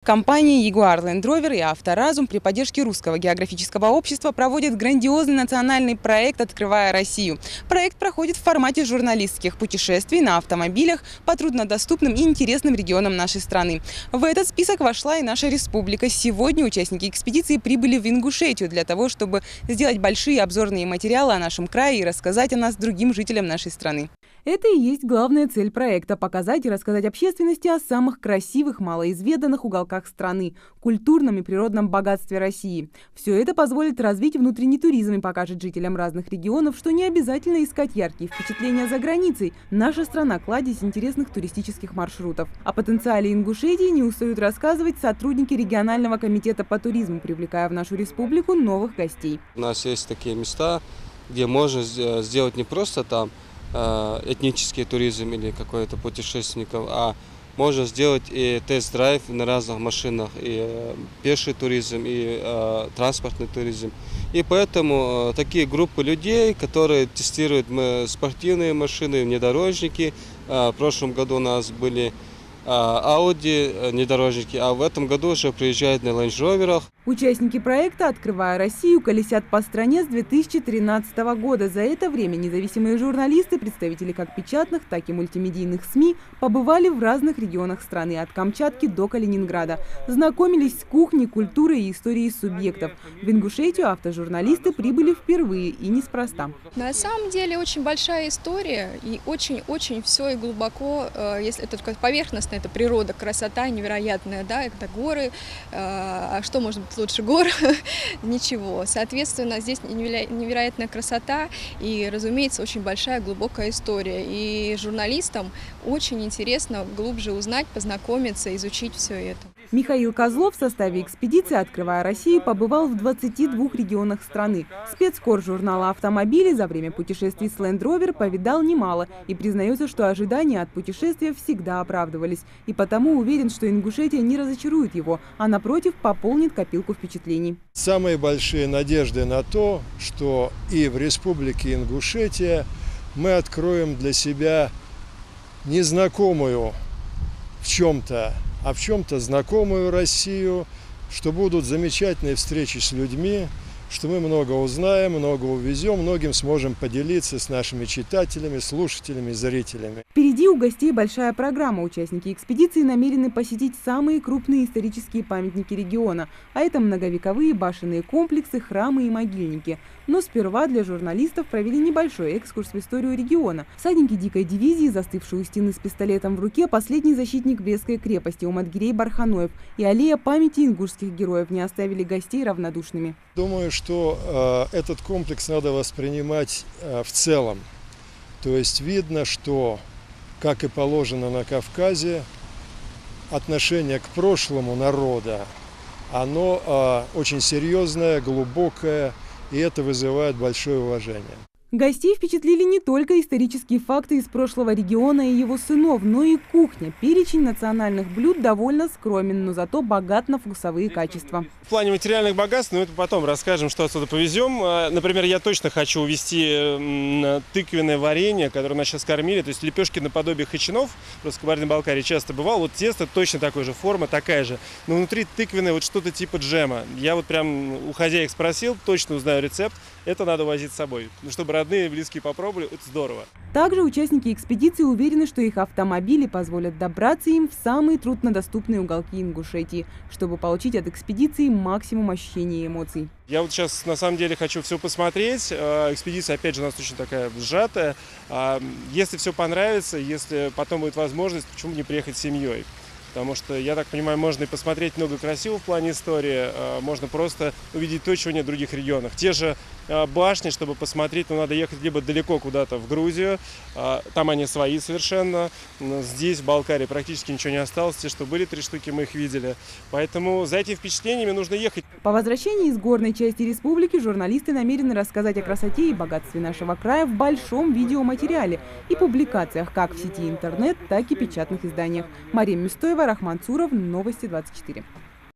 Компании Jaguar Land Rover и Авторазум при поддержке Русского географического общества проводят грандиозный национальный проект «Открывая Россию». Проект проходит в формате журналистских путешествий на автомобилях по труднодоступным и интересным регионам нашей страны. В этот список вошла и наша республика. Сегодня участники экспедиции прибыли в Ингушетию для того, чтобы сделать большие обзорные материалы о нашем крае и рассказать о нас другим жителям нашей страны. Это и есть главная цель проекта – показать и рассказать общественности о самых красивых, малоизведанных уголках страны, культурном и природном богатстве России. Все это позволит развить внутренний туризм и покажет жителям разных регионов, что не обязательно искать яркие впечатления за границей. Наша страна – кладезь интересных туристических маршрутов. О потенциале Ингушетии не устают рассказывать сотрудники регионального комитета по туризму, привлекая в нашу республику новых гостей. У нас есть такие места, где можно сделать не просто там этнический туризм или какой-то путешественников, а можно сделать и тест-драйв на разных машинах, и пеший туризм, и транспортный туризм. И поэтому такие группы людей, которые тестируют спортивные машины, внедорожники. В прошлом году у нас были Audi внедорожники, а в этом году уже приезжают на Range Rover'ах. Участники проекта «Открывая Россию» колесят по стране с 2013 года. За это время независимые журналисты, представители как печатных, так и мультимедийных СМИ, побывали в разных регионах страны, от Камчатки до Калининграда. Знакомились с кухней, культурой и историей субъектов. В Ингушетию автожурналисты прибыли впервые и неспроста. На самом деле очень большая история и очень-очень все и глубоко, если это только поверхностно, это природа, красота невероятная, да, это горы, а что может быть лучше гор? Ничего. Соответственно, здесь невероятная красота и, разумеется, очень большая глубокая история. И журналистам очень интересно глубже узнать, познакомиться, изучить все это. Михаил Козлов в составе экспедиции «Открывая Россию» побывал в 22 регионах страны. Спецкор журнала «Автомобили» за время путешествий с Land Rover повидал немало и признается, что ожидания от путешествия всегда оправдывались. И потому уверен, что Ингушетия не разочарует его, а напротив пополнит копилку впечатлений. Самые большие надежды на то, что и в республике Ингушетия мы откроем для себя незнакомую в чем-то, а в чем-то знакомую Россию, что будут замечательные встречи с людьми, что мы много узнаем, много увезем, многим сможем поделиться с нашими читателями, слушателями, зрителями. Впереди у гостей большая программа. Участники экспедиции намерены посетить самые крупные исторические памятники региона, а это многовековые башенные комплексы, храмы и могильники. Но сперва для журналистов провели небольшой экскурс в историю региона. Всадники дикой дивизии, застывшие у стены с пистолетом в руке, последний защитник Брестской крепости Уматгирей Барханоев и аллея памяти ингушских героев не оставили гостей равнодушными. Думаю, что этот комплекс надо воспринимать в целом. То есть видно, что, как и положено на Кавказе, отношение к прошлому народа, оно очень серьезное, глубокое, и это вызывает большое уважение. Гостей впечатлили не только исторические факты из прошлого региона и его сынов, но и кухня. Перечень национальных блюд довольно скромен, но зато богат на вкусовые качества. В плане материальных богатств, это потом расскажем, что отсюда повезем. Например, я точно хочу увезти тыквенное варенье, которое нас сейчас кормили, то есть лепешки наподобие хачинов. Просто в Кабардино-Балкарии часто бывал. Вот тесто точно такой же, форма такая же, но внутри тыквенное вот что-то типа джема. Я вот прям у хозяек спросил, точно узнаю рецепт. Это надо возить с собой, чтобы родные и близкие попробовали, это здорово. Также участники экспедиции уверены, что их автомобили позволят добраться им в самые труднодоступные уголки Ингушетии, чтобы получить от экспедиции максимум ощущений и эмоций. Я вот сейчас на самом деле хочу все посмотреть. Экспедиция, опять же, у нас очень такая сжатая. Если все понравится, если потом будет возможность, почему не приехать с семьей? Потому что, я так понимаю, можно и посмотреть много красивого в плане истории, можно просто увидеть то, чего нет в других регионах. Те же башни, чтобы посмотреть, надо ехать либо далеко куда-то в Грузию, там они свои совершенно. Здесь, в Балкарии, практически ничего не осталось. Те, что были 3 штуки, мы их видели. Поэтому за этими впечатлениями нужно ехать. По возвращении из горной части республики журналисты намерены рассказать о красоте и богатстве нашего края в большом видеоматериале и публикациях как в сети интернет, так и печатных изданиях. Мария Мистоева, Рахман Цуров, Новости 24.